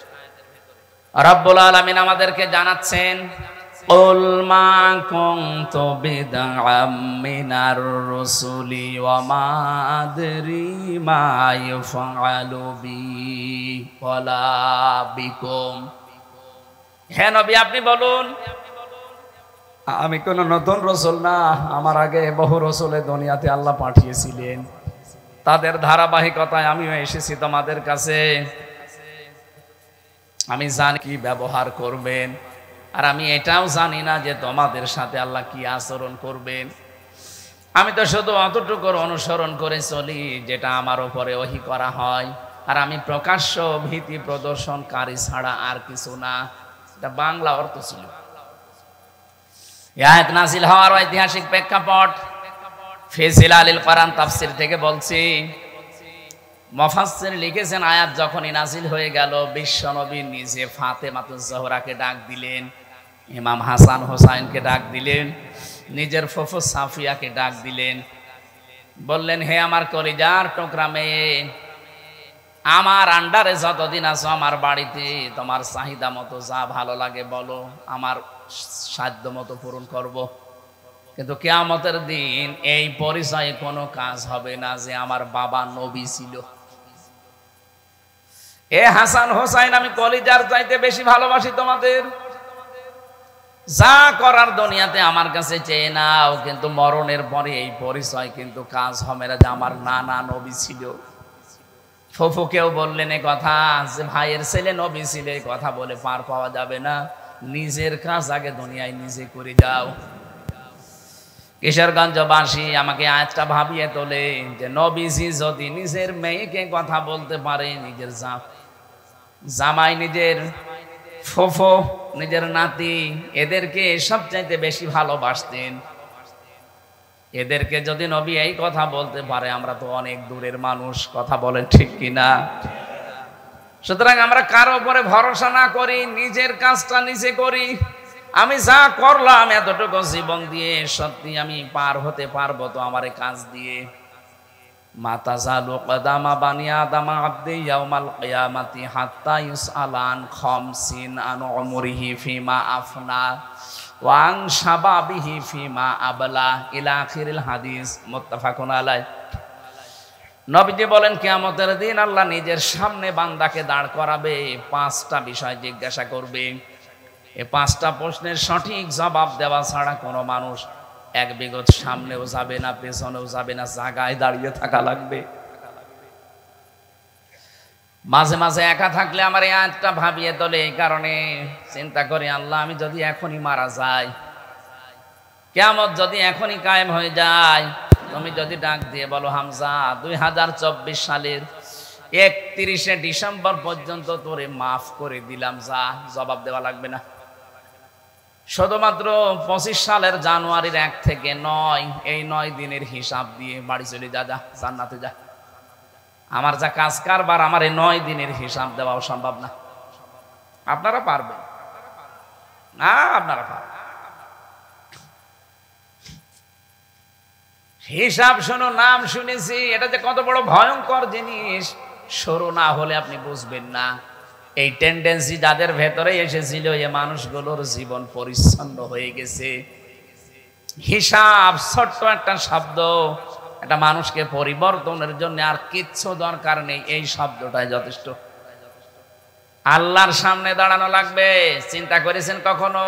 রব্বুল আলামিন আমাদেরকে জানাচ্ছেন قل ما كنت بدعا من الرسل وما أدري ما يفعل بي ولا بكم হে নবী আপনি বলুন আমি কোন নতুন রাসূল না আমার আগে বহু রাসূল দুনিয়াতে আল্লাহ পাঠিয়েছিলেন তাদের ধারাবাহিকতায় আমিও এসেছি তোমাদের কাছে আমি জানি কি ব্যবহার করবেন আর আমি এটাও জানি না যে তোমাদের সাথে আল্লাহ কি আচরণ করবেন আমি তো শুধু অতটুকু অনুসরণ করে চলি যেটা আমার উপরে ওহী করা হয় আর আমি প্রকাশ্য ভীতি প্রদর্শনকারী ছাড়া আর কিছু না এটা বাংলা অর্থ ছিল এই আয়াত নাযিল হওয়ার ঐতিহাসিক প্রেক্ষাপট ফি জিলালিল কোরআন তাফসীর থেকে বলছি মুফাসসির লিখেছেন আয়াত যখনই নাযিল হয়ে গেল বিশ্বনবী নিজে ফাতেমাতুজ জোহরাকে ডাক দিলেন ইমাম হাসান হোসাইনকে ডাক দিলেন নিজের ফুফু সাফিয়াকে ডাক দিলেন বললেন হে আমার কলিজার টুকরা মেয়ে আমার আন্ডারে যতদিন আছো আমার বাড়িতে তোমার চাহিদা মতো যা ভালো লাগে বলো আমার সাধ্য মতো পূরণ করব কিন্তু কিয়ামতের দিন এই পরিচয়ে কোনো কাজ হবে না যে আমার বাবা নবী ছিল এ হাসান হোসাইন আমি কলিজার চাইতে বেশি ভালোবাসি তোমাদের যা করার দুনিয়াতে আমার কাছে চেয়ে নাও কিন্তু মরণের পরে এই পরিচয় কিন্তু কাজ হবে না যে আমার নানা নবী ছিল ফুফুকেও বললেন এ কথা যে ভাইয়ের ছেলে নবী ছিল এই কথা বলে পার পাওয়া যাবে না নিজের কাজ আগে দুনিয়ায় নিজে করে যাও কিশোরগঞ্জবাসী আমাকে আজটা ভাবিয়ে তোলে যে নবীজি যদি নিজের মেয়েকে কথা বলতে পারে নিজের জামাই নিজের ফুফু নিজের নাতি এদেরকে সবচাইতে বেশি ভালোবাসতেন এদেরকে যদি নবী এই কথা বলতে পারে আমরা তো অনেক দূরের মানুষ কথা বলেন ঠিক কিনা সুতরাং আমরা কারো উপরে ভরসা না করি নিজের কাজটা নিজে করি আমি যা করলাম এতটুকু জীবন দিয়ে সত্যি আমি পার হতে পারবো তো আমার কাজ দিয়ে মাতা জালু কদামা বানি আদামা আব্দি ইয়াউমাল কিয়ামাতি হাত্তা ইউসআলান খামসিন আন উমরিহি ফিমা আফনা ওয়া আন শাবাবিহি ফিমা আবলা ইলা আখিরিল হাদিস মুত্তাফাকুন আলাই নবীজি বলেন কিয়ামতের দিন আল্লাহ নিজের সামনে বান্দাকে দাঁড় করাবে পাঁচটা বিষয় জিজ্ঞাসা করবে এই পাঁচটা প্রশ্নের সঠিক জবাব দেওয়া ছাড়া কোনো মানুষ এক বিগত সামনেও যাবে না পেছনেও যাবে না জায়গায় দাঁড়িয়ে থাকা লাগবে মাঝে মাঝে একা থাকলে আমার এই আয়াতটা ভাবিয়ে তোলে এই কারণে চিন্তা করি আল্লাহ আমি যদি এখনই মারা যাই কিয়ামত যদি এখনই কায়েম হয়ে যায় তুমি যদি ডাক দিয়ে বলো হামজা 2024 সালের 31শে ডিসেম্বর পর্যন্ত তোরে মাফ করে দিলাম যা জবাব দেওয়া লাগবে না শুধুমাত্র 25 সালের জানুয়ারির 1 থেকে 9 এই 9 দিনের হিসাব দিয়ে বাড়ি চলে যা জান্নাতে যা আমার যা কাজ কারবার আমার এই 9 দিনের হিসাব দেওয়াও সম্ভব না আপনারা পারবেন না আপনারা পারবেন হিসাব শোনো নাম শুনেছি এটা যে কত বড় ভয়ঙ্কর জিনিস শুরু না হলে আপনি বুঝবেন না এই টেন্ডেন্সি যাদের ভেতরে এসেছিল এই মানুষগুলোর জীবন পরিচ্ছন্ন হয়ে গেছে হিসাব ছোট্ট একটা শব্দ এটা মানুষকে পরিবর্তনের জন্য আর কিচ্ছু দরকার নেই এই শব্দটাই যথেষ্ট আল্লাহর সামনে দাঁড়ানো লাগবে চিন্তা করেছেন কখনো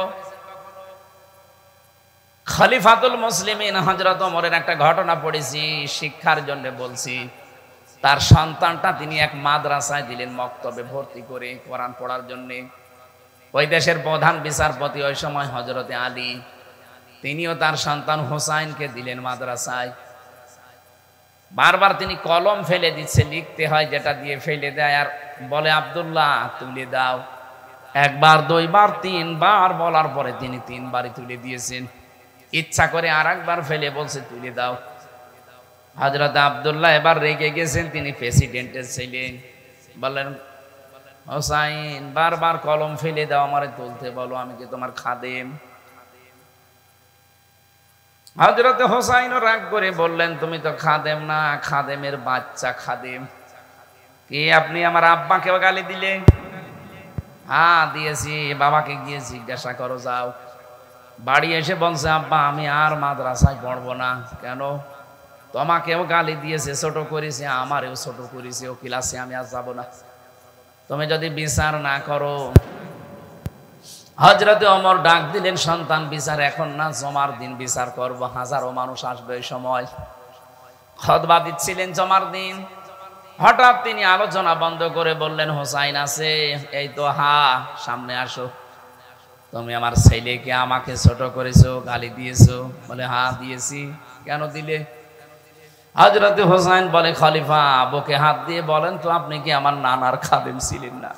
খলিফাতুল মুসলিমিন হযরত ওমরের একটা ঘটনা পড়েছি শিক্ষার জন্য বলছি তার সন্তানটা তিনি এক মাদ্রাসায় দিলেন মক্তবে ভর্তি করে কোরআন পড়ার জন্য ওই দেশের প্রধান বিচারপতি ওই সময় হযরতে আলী তিনিও তার সন্তান হোসাইনকে দিলেন মাদ্রাসায় বারবার তিনি কলম ফেলে দিচ্ছে লিখতে হয় যেটা দিয়ে ফেলে দেয় আর বলে আব্দুল্লাহ তুলে দাও একবার দুইবার তিনবার বলার পরে তিনি তিনবারই তুলে দিয়েছেন ইচ্ছা করে আরেকবার ফেলে বলছে তুলে দাও হযরত আব্দুল্লাহ এবার রেগে গেছেন তিনি প্রেসিডেন্টের ছিলেন বললেন হোসাইন বারবার কলম ফেলে দাও আমারে তুলতে বলো আমি কি তোমার খাদেম হযরত হোসাইনও রাগ করে বললেন তুমি তো খাদেম না খাদেমের বাচ্চা খাদেম কি আপনি আমার আব্বাকেও গালি দিলে হ্যাঁ দিয়েছি বাবাকে গিয়ে জিজ্ঞাসা করো যাও বাড়ি এসে বলছে, আব্বা আমি আর মাদ্রাসায় পড়বো না। কেন? তোমাকেও গালি দিয়েছে, ছোট করেছে, আমারও ছোট করেছে, ও ক্লাসে আমি আর যাবো না, তুমি যদি বিচার না করো। হযরতে ওমর ডাক দিলেন, সন্তান বিচার এখন না, জমার দিন বিচার করব, হাজারো মানুষ আসবে ওই সময়। খুতবা দিচ্ছিলেন জমার দিন, হঠাৎ তিনি আলোচনা বন্ধ করে বললেন, হোসাইন আছে? এই তো। হ্যাঁ, সামনে আসো। তুমি আমার ছেলেকে আমাকে ছোট করেছো, গালি দিয়েছো? বলে হ্যাঁ দিয়েছি। কেন দিলে? হযরতে হোসাইন বলে, খলিফা বুকে হাত দিয়ে বলেন তো, আপনি কি আমার নানার খাদেম ছিলেন না?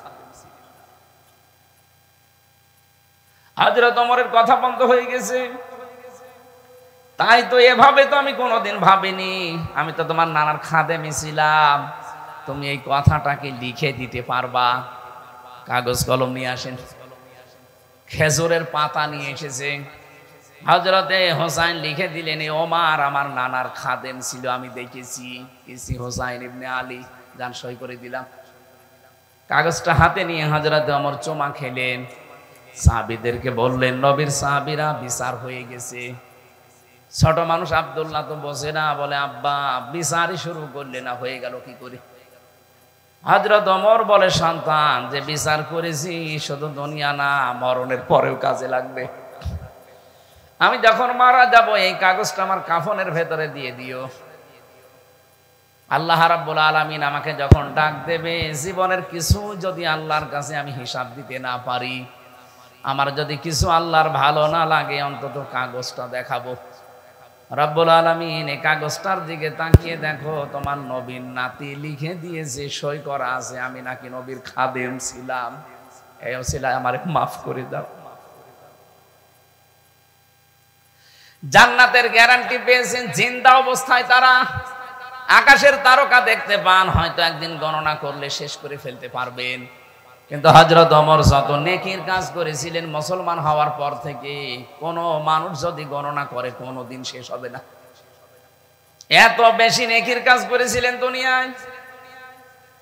হযরত ওমরের কথা বন্ধ হয়ে গেছে। তাই তো, এভাবে তো আমি কোনোদিন ভাবিনি, আমি তো তোমার নানার খাদেমই ছিলাম। তুমি এই কথাটাকে লিখে দিতে পারবা? কাগজ কলম নিয়ে আসেন। খেজুরের পাতা নিয়ে এসেছে। হযরতে হোসাইন লিখে দিলেন, ওমর আমার নানার খাদেম ছিল, আমি দেখেছি, ইসি হোসাইন ইবনে আলী, যান সই করে দিলাম। কাগজটা হাতে নিয়ে হযরতে ওমর চুমা খেলেন। সাহাবীদেরকে বললেন, নবীর সাহাবীরা বিচার হয়ে গেছে। ছোট মানুষ আব্দুল্লাহ তো বসে না, বলে আব্বা বিচারই শুরু করলে না, হয়ে গেল কি করে? হযরত ওমর বলে, সন্তান যে বিচার করেছি শুধু দুনিয়া না, মরণের পরেও কাজে লাগবে। আমি যখন মারা যাব এই কাগজটা আমার কাফনের ভেতরে দিয়ে দিও। আল্লাহ রাব্বুল আলামিন আমাকে যখন ডাক দেবে, জীবনের কিছু যদি আল্লাহর কাছে আমি হিসাব দিতে না পারি, আমার যদি কিছু আল্লাহর ভালো না লাগে, অন্তত কাগজটা দেখাবো। রাব্বুল আলামিন এই কাগজটার দিকে তাকিয়ে দেখো, তোমার নবীর নাতি লিখে দিয়েছে, সই করা আছে, আমি নাকি নবীর খাদেম ছিলাম, এই ওসিলায় আমারে মাফ করে দাও। জান্নাতের গ্যারান্টি পেয়েছেন জিন্দা অবস্থায়। তারা আকাশের তারকা দেখতে পান, হয়তো একদিন গণনা করলে শেষ করে ফেলতে পারবেন। কিন্তু হযরত ওমর যত নেকির কাজ করেছিলেন মুসলমান হওয়ার পর থেকে, কোনো মানুষ যদি গণনা করে কোনোদিন শেষ হবে না। এত বেশি নেকির কাজ করেছিলেন দুনিয়ায়,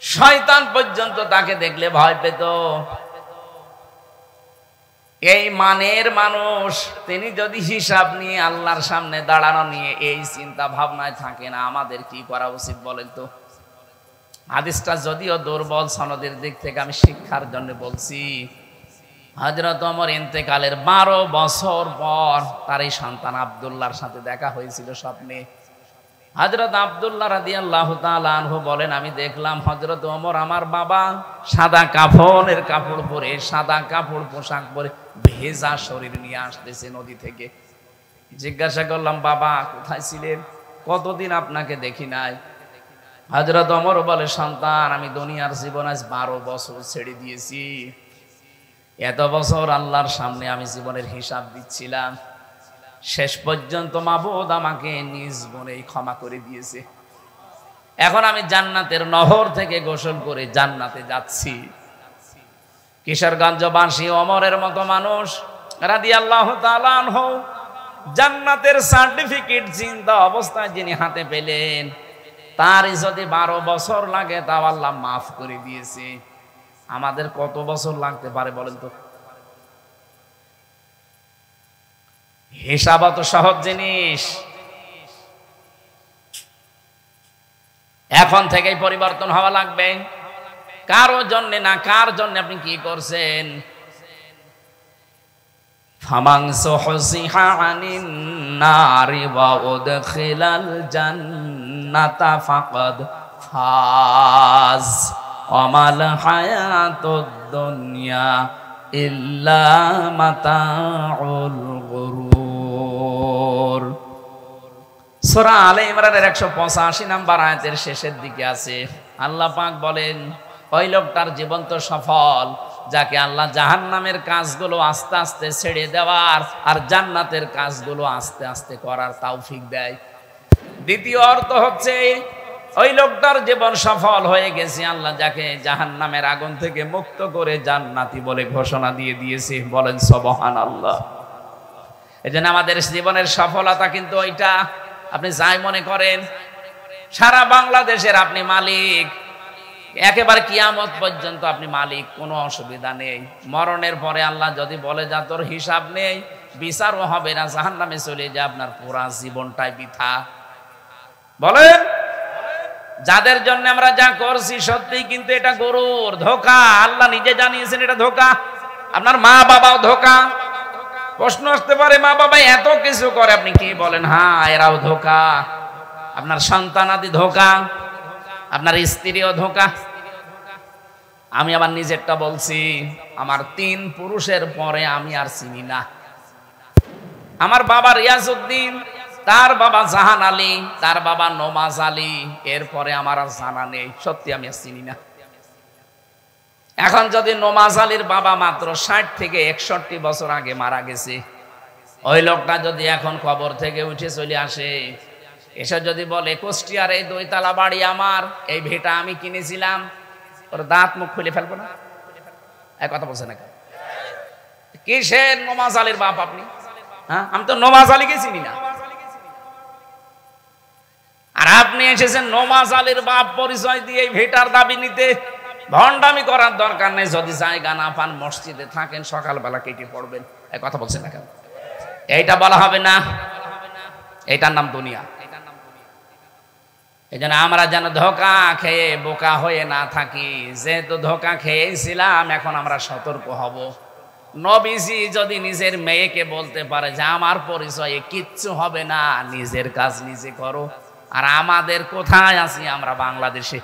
শয়তান পর্যন্ত তাকে দেখলে ভয় পেত। এই মানের মানুষ, তিনি যদি হিসাব নিয়ে আল্লাহর সামনে দাঁড়ানো নিয়ে এই চিন্তা ভাবনায় থাকে না, আমাদের কি করা উচিত বলেন তো? হাদিসটা যদিও দুর্বল সনদের দিক থেকে, আমি শিক্ষার জন্য বলছি। হযরত ওমর ইন্তেকালের 12 বছর পর তার এই সন্তান আব্দুল্লাহর সাথে দেখা হয়েছিল স্বপ্নে। হযরত আব্দুল্লাহ রাদিয়াল্লাহু তাআলা আনহু বলেন, আমি দেখলাম হযরত ওমর আমার বাবা সাদা কাফনের কাপড় পরে, সাদা কাপড় পোশাক পরে, ভেজা শরীর নিয়ে আসতেছে নদী থেকে। জিজ্ঞাসা করলাম, বাবা কোথায় ছিলেন? কতদিন আপনাকে দেখি নাই? হযরত ওমর বলে, সন্তান আমি দুনিয়ার জীবন আজ 12 বছর ছেড়ে দিয়েছি। এত বছর আল্লাহর সামনে আমি জীবনের হিসাব দিচ্ছিলাম, শেষ পর্যন্ত মাবুদ আমাকে নিজ গুণেই ক্ষমা করে দিয়েছে। এখন আমি জান্নাতের নহর থেকে গোসল করে জান্নাতে যাচ্ছি। কিশোরগঞ্জবাসী ওমরের মতো মানুষ রাদিয়াল্লাহু তাআলা আনহু জান্নাতের সার্টিফিকেট জিন্দা অবস্থায় যিনি হাতে পেলেন, তারই যদি 12 বছর লাগে তাও আল্লাহ মাফ করে দিয়েছে। আমাদের কত বছর লাগতে পারে বলেন তো? হিসাব তো সহজ জিনিস, এখন থেকেই পরিবর্তন হওয়া লাগবে। কারো জন্য না, কার জন্য আপনি কি করছেন? ফামান সুহসিহা আনিন নারি ওয়া উদখিলাল জান্নাতা ফাকাদ ফাজ ওয়ামাল হায়াতুদ দুনিয়া ইল্লা মাতাউল গুরুর। সূরা আলে ইমরানের 185 নম্বর আয়াতের শেষের দিকে আছে, আল্লাহ পাক বলেন, ওই লোকটার জীবন তো সফল যাকে আল্লাহ জাহান্নামের কাজগুলো আস্তে আস্তে ছেড়ে দেওয়ার আর জান্নাতের কাজগুলো আস্তে আস্তে করার তৌফিক দেয়। দ্বিতীয় অর্থ হচ্ছে, ওই লোকটার জীবন সফল হয়ে গেছে, আল্লাহ যাকে জাহান্নামের আগুন থেকে মুক্ত করে জান্নাতি বলে ঘোষণা দিয়ে দিয়েছে। বলেন সুবহানাল্লাহ। এজন্য আমাদের জীবনের সফলতা কিন্তু ওইটা, আপনি যাই মনে করেন সারা বাংলাদেশের আপনি মালিক, একেবারে কিয়ামত পর্যন্ত আপনি মালিক, কোনো অসুবিধা নেই। মরণের পরে আল্লাহ যদি বলে যা তোর হিসাব নেই, বিচারও হবে না, জাহান্নামে চলে যায়, আপনার পুরা জীবনটাই বৃথা। বলেন, যাদের জন্য আমরা যা করছি সত্যি কিন্তু এটা গরুর ধোঁকা। আল্লাহ নিজে জানিয়েছেন এটা ধোঁকা। আপনার মা বাবাও ধোঁকা। প্রশ্ন আসতে পারে, মা বাবা এত কিছু করে, আপনি কি বলেন? হ্যাঁ, এরাও ধোঁকা। আপনার সন্তানাদি ধোঁকা, আপনার স্ত্রীও ধোঁকা। আমি আমার নিজেরটা বলছি, আমার 3 পুরুষের পরে আমি আর চিনি না। আমার বাবা রিয়াজউদ্দিন, তার বাবা জাহান আলী, তার বাবা নমাজ আলী, এরপরে আমার আর জানা নেই। সত্যি আমি আর চিনি না। এখন যদি নমাজ আলীর বাবা মাত্র 60 থেকে 61 বছর আগে মারা গেছে, ওই লোকটা যদি এখন কবর থেকে উঠে চলে আসে, এসে যদি বলে কুষ্টিয়ার এই 2 তলা বাড়ি আমার, এই ভিটা আমি কিনেছিলাম, ওর দাঁত মুখ খুলে ফেলবো না? এক কথা বলছে না কেন? কিসের নমাজ আলীর বাপ আপনি? হ্যাঁ, আমি তো নমাজ আলীকে চিনি না। আর আপনি এসেছেন নমাজ আলীর বাপ পরিচয় দিয়ে এই ভিটার দাবি নিতে। ভণ্ডামি করার দরকার নেই। যদি জায়গা না পান, মসজিদে থাকেন, সকালবেলা কেটে পড়বেন। এক কথা বলছেন না কেন? এইটা বলা হবে না, এইটার নাম দুনিয়া। এই জন্য আমরা যেন ধোঁকা খেয়ে বোকা হয়ে না থাকি। যেহেতু ধোঁকা খেয়েছিলাম, এখন আমরা সতর্ক হব। নবীজি যদি নিজের মেয়েকে বলতে পারে যে আমার পরিচয়ে কিচ্ছু হবে না, নিজের কাজ নিজে করো, আর আমাদের কোথায় আছি? আমরা বাংলাদেশে।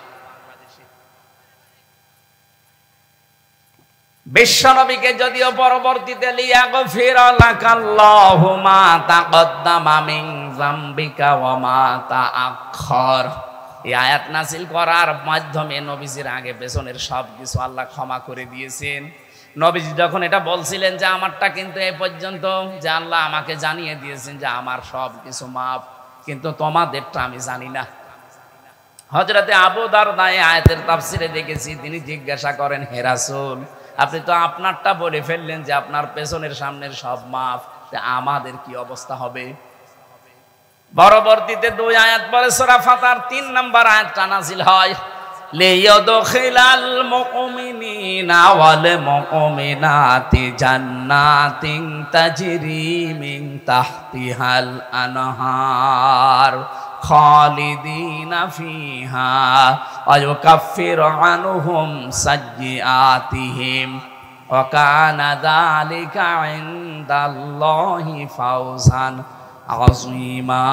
বিশ্বনবীকে যদিও পরবর্তীতে লিয়াগফির লাকাল্লাহু মা তাকদ্দামা মিন যামবিকা ওয়া মা তাআখার, এই আয়াত নাযিল করার মাধ্যমে নবীজির আগে পেছনের সব কিছু আল্লাহ ক্ষমা করে দিয়েছেন। নবীজি যখন এটা বলছিলেন যে আমারটা কিন্তু এই পর্যন্ত, যে আল্লাহ আমাকে জানিয়ে দিয়েছেন যে আমার সব কিছু মাফ, কিন্তু তোমাদেরটা আমি জানি না। হযরতে আবু দারদা এই আয়াতের তাফসিরে দেখেছি, তিনি জিজ্ঞাসা করেন, হে রাসূল, আপনি তো আপনারটা বলে ফেললেন যে আপনার পেছনের সামনের সব মাফ, আমাদের কি অবস্থা হবে? পরবর্তীতে 2 আয়াত পরে সূরা ফাতার 3 নম্বর আয়াতটা নাযিল হয়, লিয়াদখিলাল মুমিনিনা ওয়াল মুমিনাতি জান্নাতিন তাজরি মিন তাহতিহাল আনহার খালিদিনা ফিহা ওয়া ইউকাফিরু আনহুম সাইয়্যাতিহিম ওয়া কানা যালিকা ইনদাল্লাহি ফাওজান আযীমা।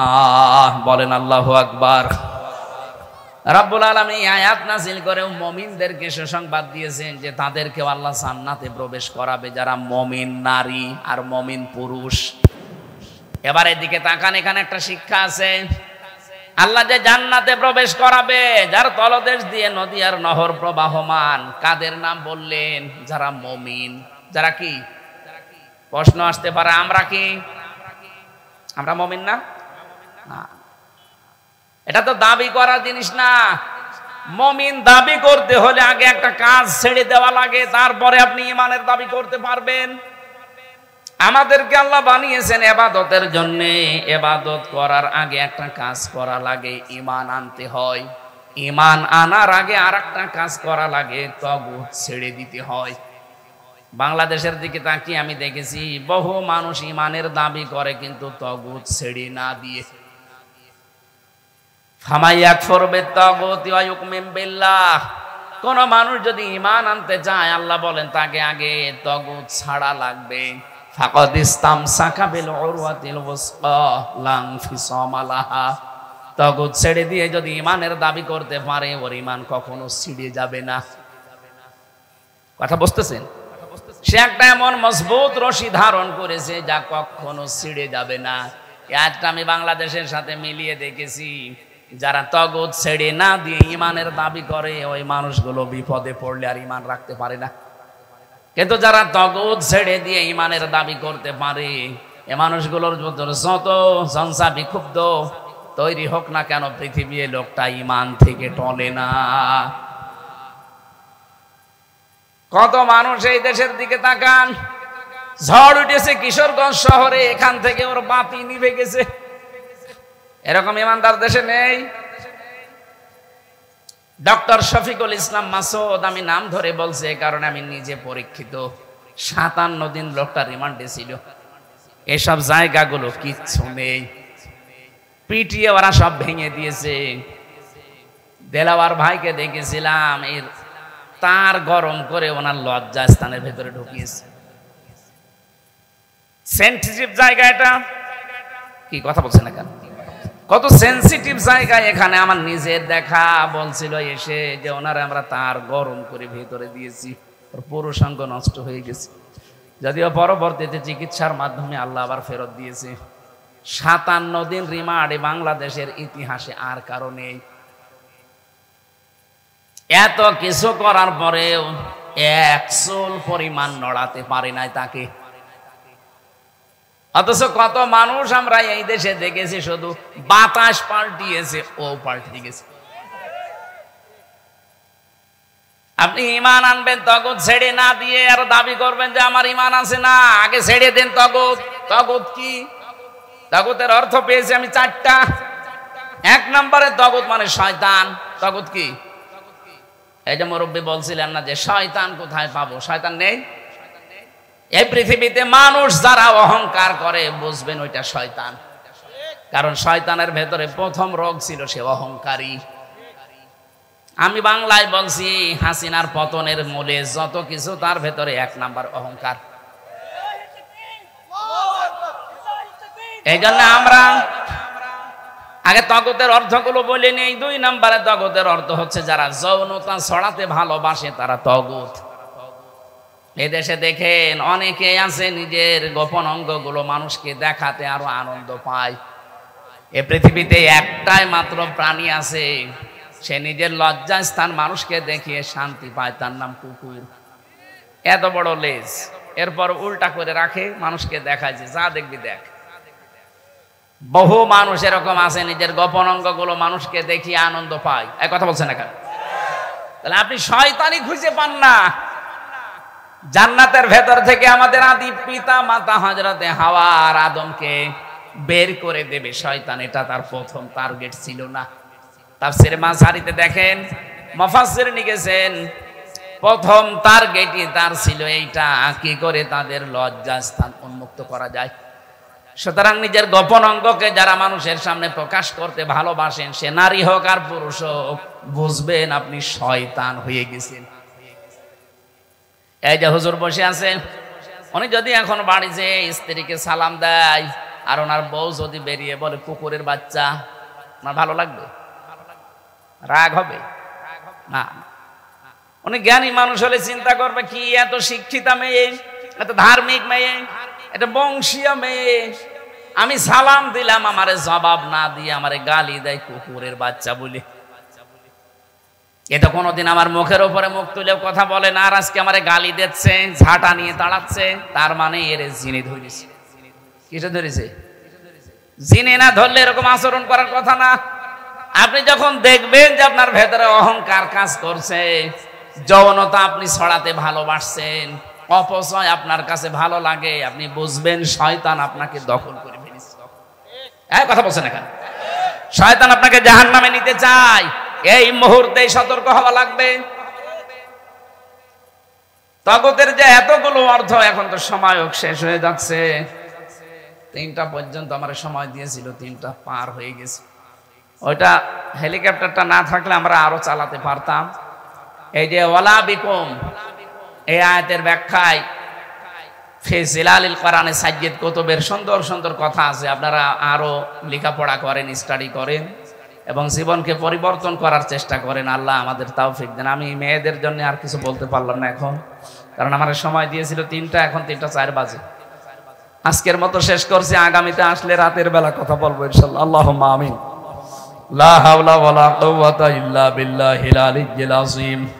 বলেন আল্লাহু আকবার। রাব্বুল আলামিন এই আয়াত নাযিল করে মুমিনদেরকে সুসংবাদ দিয়েছেন যে তাদেরকেও আল্লাহ জান্নাতে প্রবেশ করাবে, যারা মুমিন নারী আর মুমিন পুরুষ। এবার এদিকে তাকান, এখানে একটা শিক্ষা আছে। আল্লাহ যে জান্নাতে প্রবেশ করাবে, যার তলদেশ দিয়ে নদী আর নহর প্রবাহমান, কাদের নাম বললেন? যারা মুমিন। যারা কি? প্রশ্ন আসতে পারে, আমরা কি? আমরা মুমিন না? না, এটা তো দাবি করার জিনিস না। মুমিন দাবি করতে হলে আগে একটা কাজ ছেড়ে দেওয়া লাগে, তারপরে আপনি ঈমানের দাবি করতে পারবেন। আমাদেরকে আল্লাহ বানিয়েছেন ইবাদতের জন্য। ইবাদত করার আগে একটা কাজ করা লাগে, ঈমান আনতে হয়। ঈমান আনার আগে আরেকটা কাজ করা লাগে, তাগুত ছেড়ে দিতে হয়। বাংলাদেশের দিকে তাকিয়ে আমি দেখেছি বহু মানুষ ঈমানের দাবি করে কিন্তু তাগুত ছেড়ে না দিয়ে। ফামাইয়াকফুর বিত্তাগুতি ওয়া ইউমিন বিল্লাহ, কোন মানুষ যদি ঈমান আনতে চায়, আল্লাহ বলেন তাকে আগে তাগুত ছাড়া লাগবে। ফাকাদ ইসতামসাকা বিল উরওয়াতিল ওয়াসকা লা ইনফিসামা লাহা, তাগুত ছেড়ে দিয়ে যদি ঈমানের দাবি করতে পারে, ওর ঈমান কখনো ছিঁড়ে যাবে না। কথা বুঝতেছেন? সে একটা এমন মজবুত রশি ধারণ করেছে যা কখনো ছিঁড়ে যাবে না। আজটা আমি বাংলাদেশের সাথে মিলিয়ে দেখেছি, যারা তাগুত ছেড়ে না দিয়ে ঈমানের দাবি করে, ওই মানুষগুলো বিপদে পড়লে আর ঈমান রাখতে পারে না। কিন্তু যারা তাগুত ছেড়ে দিয়ে ঈমানের দাবি করতে পারে, এই মানুষগুলোর ভিতরে যত জনসা বিক্ষুব্ধ তৈরি হোক না কেন, পৃথিবী লোকটা ঈমান থেকে টলে না। কত মানুষ এই দেশের দিকে তাকান, ঝড় উঠেছে কিশোরগঞ্জ শহরে, এখান থেকে ওর বাতি নিভে গেছে। এরকম ইমানদার দেশে নেই। ডক্টর শফিকুল ইসলাম মাসুদ, আমি নাম ধরে বলছি কারণে আমি নিজে পরীক্ষিত। 57 দিন লোকটা রিমান্ডে ছিল। এসব জায়গাগুলো কিচ্ছু নেই, পিটিয়ে ওরা সব ভেঙে দিয়েছে। দেলাওয়ার ভাইকে দেখেছিলাম, এর তার গরম করে ওনার লজ্জা স্থানের ভেতরে ঢুকিয়েছে। সেনসিটিভ জায়গা এটা, কি কথা বলছে না কেন? কত সেনসিটিভ জায়গায় এখানে আমার নিজের দেখা বলছিল এসে যে ওনারা আমরা তার গরম করে ভেতরে দিয়েছি, ওর পুরুষাঙ্গ নষ্ট হয়ে গেছে। যদিও পরবর্তীতে চিকিৎসার মাধ্যমে আল্লাহ আবার ফেরত দিয়েছে। 57 দিন রিমান্ডে বাংলাদেশের ইতিহাসে আর কারো নেই। এত কিছু করার পরেও 1 চুল পরিমাণ নড়াতে পারে নাই তাকে। অথচ কত মানুষ আমরা এই দেশে দেখেছি শুধু বাতাস পাল্টিয়েছে, ও পাল্টে গেছে। আপনি ইমান আনবেন তগুত ছেড়ে না দিয়ে আর দাবি করবেন যে আমার ইমান আছে না, আগে ছেড়ে দেন তগুত। তগুত কি? তগুতের অর্থ পেয়েছি আমি 4টা। 1 নম্বরে তগুত মানে শয়তান। তগুত কি? এই যে মুরব্বী বলছিলেন না যে শয়তান কোথায় পাবো, শয়তান নেই এই পৃথিবীতে। মানুষ যারা অহংকার করে বুঝবেন ওইটা শয়তান, কারণ শয়তানের ভেতরে প্রথম রোগ ছিল সে অহংকারী। আমি বাংলায় বলছি, হাসিনার পতনের মূলে যত কিছু তার ভেতরে 1 নাম্বার অহংকার। এই জন্য আমরা আগে তগুতের অর্থগুলো বলে নেই। 2 নম্বরে তগুতের অর্থ হচ্ছে যারা যৌনতা ছড়াতে ভালোবাসে তারা তগুত। এদেশে দেখেন অনেকে আছে নিজের গোপন অঙ্গগুলো মানুষকে দেখাতে আরো আনন্দ পায়। এ পৃথিবীতে একটাই মাত্র প্রাণী আছে, সে নিজের লজ্জাস্থান মানুষকে দেখিয়ে শান্তি পায়, তার নাম কুকুর। এত বড় লেজ, এরপর উল্টা করে রাখে, মানুষকে দেখায় যে যা দেখবি দেখ। বহু মানুষ এরকম আছে নিজের গোপন অঙ্গগুলো মানুষকে দেখিয়ে আনন্দ পায়। এই কথা বলছেন না কেন? তাহলে আপনি শয়তানি খুঁজে পান না। জান্নাতের ভেতর থেকে আমাদের আদি পিতা মাতা হযরতে হাওয়া আর আদমকে বের করে দেবে শয়তান, এটা তার প্রথম টার্গেট ছিল না। তাফসীরে মাযহারিতে দেখেন মুফাসসির লিখেছেন প্রথম টার্গেটই তার ছিল এইটা, কি করে তাদের লজ্জাস্থান উন্মুক্ত করা যায়। সুতরাং নিজের গোপন অঙ্গকে যারা মানুষের সামনে প্রকাশ করতে ভালোবাসেন, সে নারী হোক আর পুরুষ হোক, বুঝবেন আপনি শয়তান হয়ে গেছেন। এই যে হুজুর বসে আছেন, উনি যদি এখন বাড়িতে স্ত্রীকে সালাম দেয় আর ওনার বউ যদি বেরিয়ে বলে কুকুরের বাচ্চা, না ভালো লাগবে? রাগ হবে না। উনি জ্ঞানী মানুষ হলে চিন্তা করবে কি এত শিক্ষিতা মেয়ে, এত ধার্মিক মেয়ে, এটা বংশীয় মেয়ে, আমি সালাম দিলাম আমারে জবাব না দিয়ে আমারে গালি দেয় কুকুরের বাচ্চা বলে। এটা কোনোদিন আমার মুখের উপরে মুখ তুলেও কথা বলে না, আর আজকে আমারে গালি দিচ্ছে, ঝাঁটা নিয়ে দাঁড়াচ্ছে, তার মানে এর জিনে ধরেছে। কিসে ধরেছে? জিনে না ধরলে এরকম আচরণ করার কথা না। আপনি যখন দেখবেন যে আপনার ভেতরে অহংকার কাজ করছে, যৌনতা আপনি ছড়াতে ভালোবাসছেন, অপচয় আপনার কাছে ভালো লাগে, আপনি বুঝবেন শয়তান আপনাকে দখল করে ফেলেছে। এই কথা বলছেন না কেন? শয়তান আপনাকে জাহান্নামে নিতে চায়, এই মুহূর্তে সতর্ক হওয়া লাগবে। তাগুতের যে এতগুলো অর্থ, এখন তো সময় শেষ হয়ে যাচ্ছে। 3টা পর্যন্ত আমার সময় দিয়েছিল, 3টা পার হয়ে গেছে। ওইটা হেলিকপ্টারটা না থাকলে আমরা আরো চালাতে পারতাম। এই যে ওয়ালা বিকুম, এই আয়াতের ব্যাখ্যায় ফি জিলালিল কোরআনে সাজ্জিদ কুতুবের সুন্দর সুন্দর কথা আছে। আপনারা আরো লেখাপড়া করেন, স্টাডি করেন এবং জীবনকে পরিবর্তন করার চেষ্টা করেন। আল্লাহ আমাদের তৌফিক দেন। আমি মেয়েদের জন্য আর কিছু বলতে পারলাম না এখন, কারণ আমার সময় দিয়েছিল 3টা, এখন 3টা 4 বাজে। আজকের মতো শেষ করছি, আগামীতে আসলে রাতের বেলা কথা বলবো ইনশাআল্লাহ। আল্লাহুম্মা আমিন। লা হাওলা ওয়ালা কুওয়াতা ইল্লা বিল্লাহিল আলিয়্যিল আযীম।